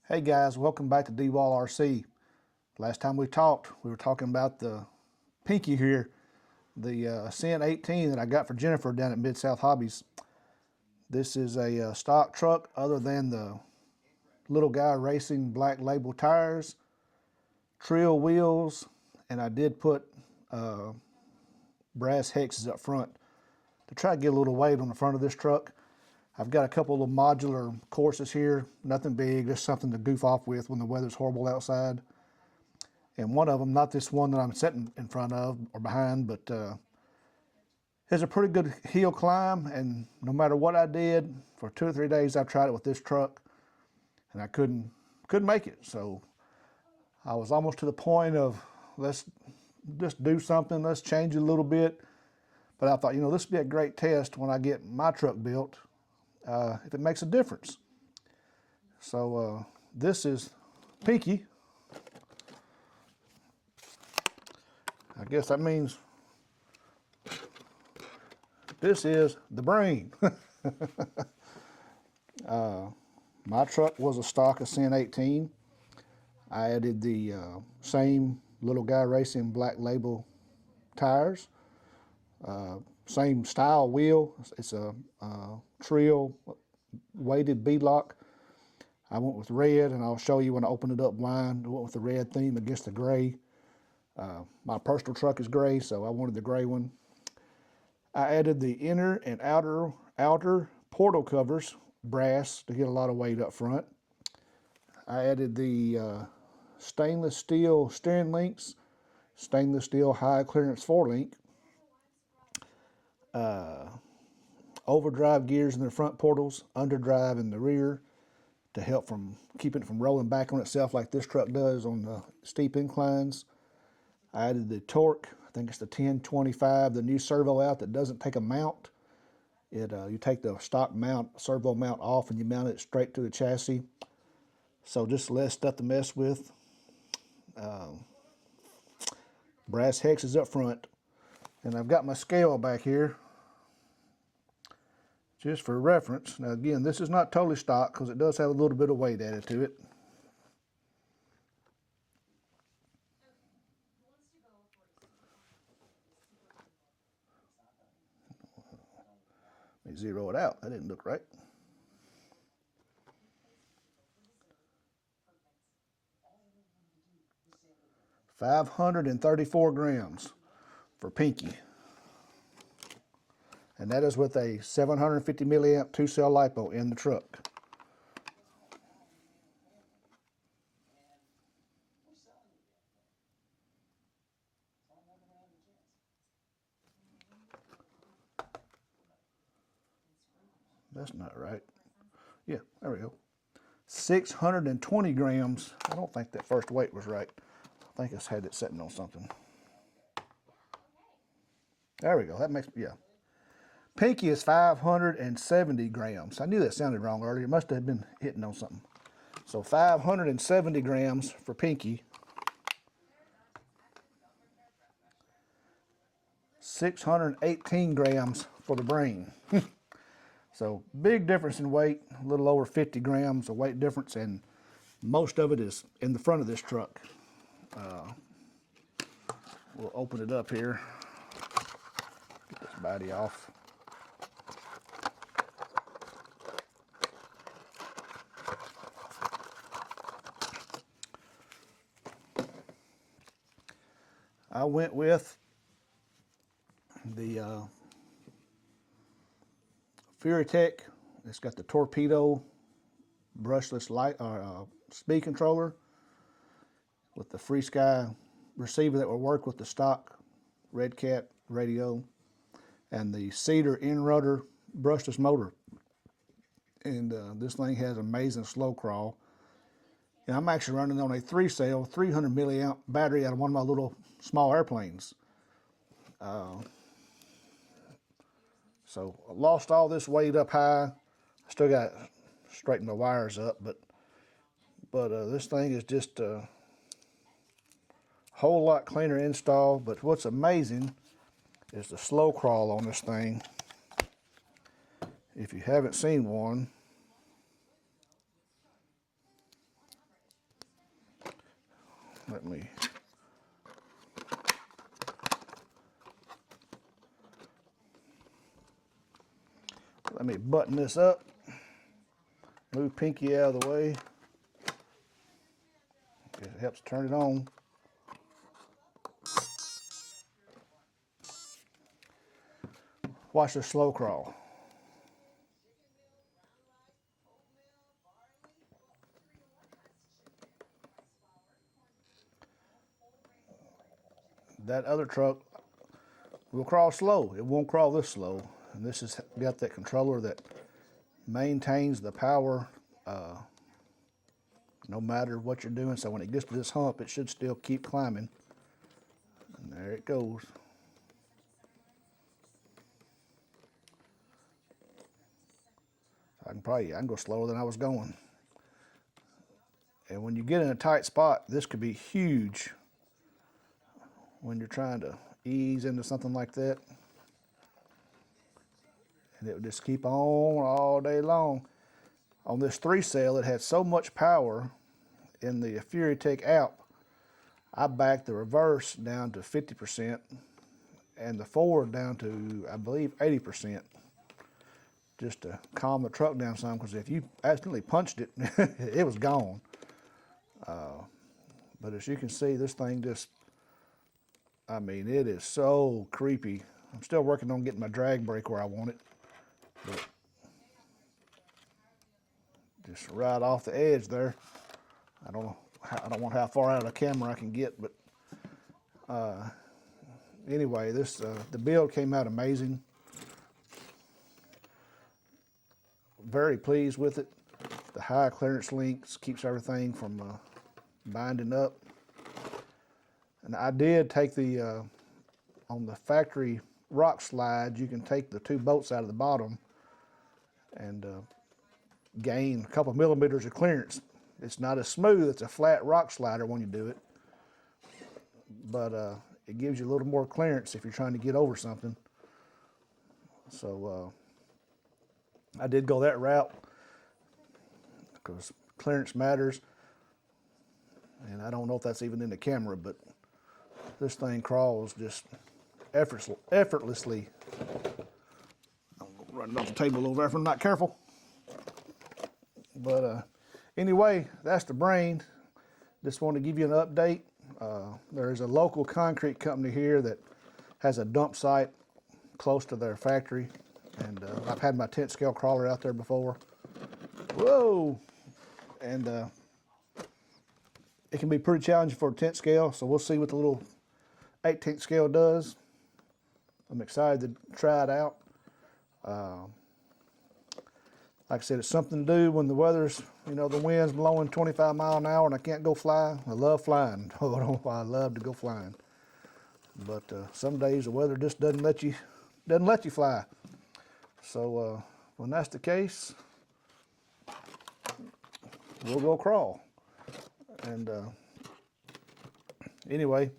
Hey guys, welcome back to D-Wall RC. Last time we talked, we were talking about the Pinky here, the Ascent 18 that I got for Jennifer down at Mid-South Hobbies. This is a stock truck other than the Little Guy Racing black label tires, Trill wheels, and I did put brass hexes up front to try to get a little weight on the front of this truck. I've got a couple of modular courses here, nothing big, just something to goof off with when the weather's horrible outside. And one of them, not this one that I'm sitting in front of or behind, but it's a pretty good hill climb, and no matter what I did, for 2 or 3 days I've tried it with this truck, and I couldn't make it. So I was almost to the point of, let's just do something, let's change it a little bit. But I thought, you know, this would be a great test when I get my truck built, if it makes a difference. So this is Pinky. I guess that means this is the brain. My truck was a stock Ascent 18. I added the same Little Guy Racing black label tires. Same style wheel. It's a Trill weighted beadlock. I went with red, and I'll show you when I open it up blind. I went with the red theme against the gray. My personal truck is gray, so I wanted the gray one. I added the inner and outer portal covers, brass, to get a lot of weight up front. I added the stainless steel steering links, stainless steel high clearance 4-link. Overdrive gears in the front portals, underdrive in the rear to help from keeping it from rolling back on itself like this truck does on the steep inclines. I added the torque, I think it's the 1025, the new servo out that doesn't take a mount. You take the stock mount, servo mount off, and you mount it straight to the chassis. So just less stuff to mess with. Brass hexes up front. And I've got my scale back here, just for reference. Now again, this is not totally stock because it does have a little bit of weight added to it. Let me zero it out. That didn't look right. $534 grams for Pinky. And that is with a 750 milliamp 2-cell LiPo in the truck. That's not right. Yeah, there we go. 620 grams. I don't think that first weight was right. I think I had it sitting on something. There we go. That makes, yeah. Pinky is 570 grams. I knew that sounded wrong earlier. It must have been hitting on something. So 570 grams for Pinky. 618 grams for the brain. So big difference in weight, a little over 50 grams of weight difference, and most of it is in the front of this truck. We'll open it up here. Get this body off. I went with the Furitek. It's got the torpedo brushless light speed controller with the Free Sky receiver that will work with the stock RedCat radio, and the Cedar in-rudder brushless motor. And this thing has amazing slow crawl. And I'm actually running on a 3-cell, 300 milliamp battery out of one of my little small airplanes. So I lost all this weight up high. I still got to straighten my wires up, but this thing is just a whole lot cleaner install. But what's amazing is the slow crawl on this thing. If you haven't seen one, let me button this up. Move Pinky out of the way. It helps turn it on. Watch the slow crawl. That other truck will crawl slow. It won't crawl this slow. And this has got that controller that maintains the power no matter what you're doing. So when it gets to this hump, it should still keep climbing. And there it goes. I can go slower than I was going. And when you get in a tight spot, this could be huge when you're trying to ease into something like that. And it would just keep on all day long. On this 3-cell, it had so much power in the Furitek app, I backed the reverse down to 50% and the forward down to, I believe, 80%, just to calm the truck down some, because if you accidentally punched it, it was gone. But as you can see, this thing just, I mean, it is so creepy. I'm still working on getting my drag brake where I want it, but just right off the edge there. I don't know how far out of the camera I can get, but anyway, this the build came out amazing. Very pleased with it. The high clearance links keeps everything from binding up. And I did take the on the factory rock slide, you can take the 2 bolts out of the bottom and gain a couple millimeters of clearance. It's not as smooth, it's a flat rock slider when you do it, but it gives you a little more clearance if you're trying to get over something. So I did go that route because clearance matters, and I don't know if that's even in the camera, but this thing crawls just effortlessly. I'm running off the table over there if I'm not careful. But anyway, that's the brain. Just want to give you an update. There's a local concrete company here that has a dump site close to their factory, and I've had my 10th scale crawler out there before. Whoa! And it can be pretty challenging for a 10th scale, so we'll see what the little 18th scale does. I'm excited to try it out. Like I said, it's something to do when the weather's, you know, the wind's blowing 25 miles an hour and I can't go fly. I love flying. I love to go flying. But some days the weather just doesn't let you fly. So when that's the case, we'll go crawl. And anyway,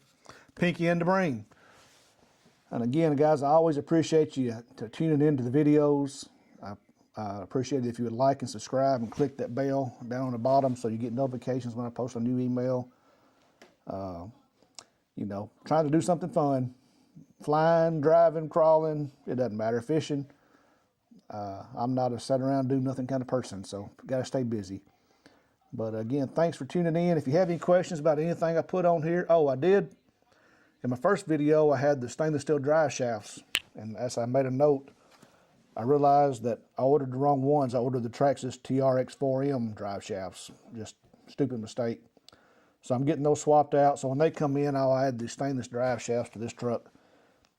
Pinky and the brain. And again, guys, I always appreciate you tuning into the videos. I appreciate it if you would like and subscribe and click that bell down on the bottom so you get notifications when I post a new email. You know, trying to do something fun. Flying, driving, crawling, it doesn't matter. Fishing. I'm not a sit around do nothing kind of person, so got to stay busy. But again, thanks for tuning in. If you have any questions about anything I put on here, I did. In my first video, I had the stainless steel drive shafts, and as I made a note, I realized that I ordered the wrong ones. I ordered the Traxxas TRX4M drive shafts. Just stupid mistake. So I'm getting those swapped out. So when they come in, I'll add the stainless drive shafts to this truck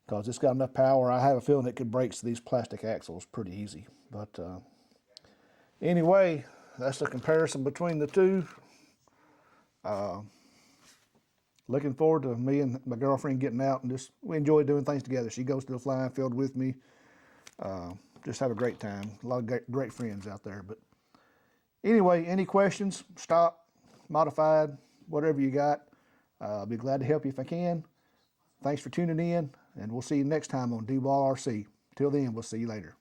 because it's got enough power. I have a feeling it could break these plastic axles pretty easy. But anyway, that's the comparison between the two. Looking forward to me and my girlfriend getting out and we enjoy doing things together. She goes to the flying field with me. Just have a great time. A lot of great friends out there. But anyway, any questions, stop, modified, whatever you got, I'll be glad to help you if I can. Thanks for tuning in, and we'll see you next time on D-Ball RC. Till then, we'll see you later.